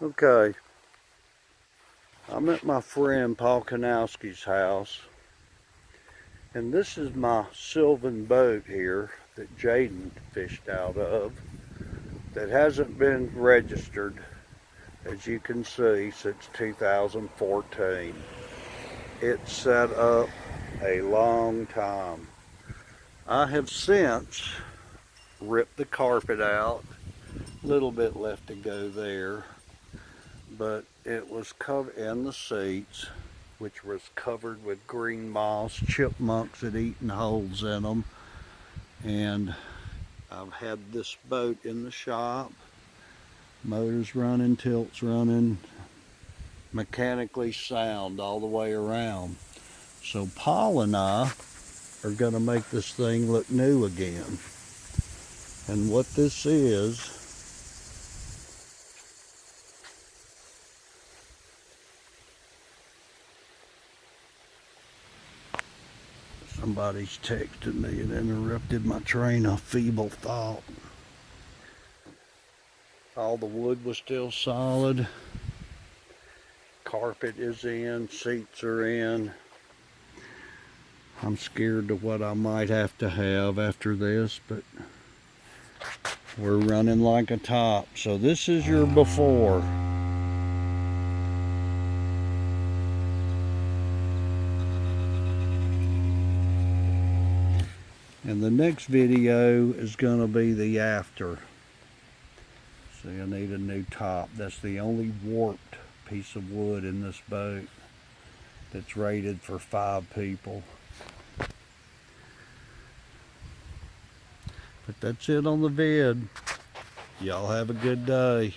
Okay, I'm at my friend Paul Kosinski's house, and this is my Sylvan boat here that Jaden fished out of that hasn't been registered, as you can see, since 2014. It's set up a long time. I have since ripped the carpet out, a little bit left to go there, but it was covered in the seats, which was covered with green moss. Chipmunks had eaten holes in them, and I've had this boat in the shop, motors running, tilts running, mechanically sound all the way around. So Paul and I are going to make this thing look new again. And what this is, somebody's texted me and interrupted my train of feeble thought. All the wood was still solid. Carpet is in, seats are in. I'm scared to what I might have to have after this, but we're running like a top. So this is your before. And the next video is going to be the after. So you'll need a new top. That's the only warped piece of wood in this boat that's rated for 5 people. But that's it on the vid. Y'all have a good day.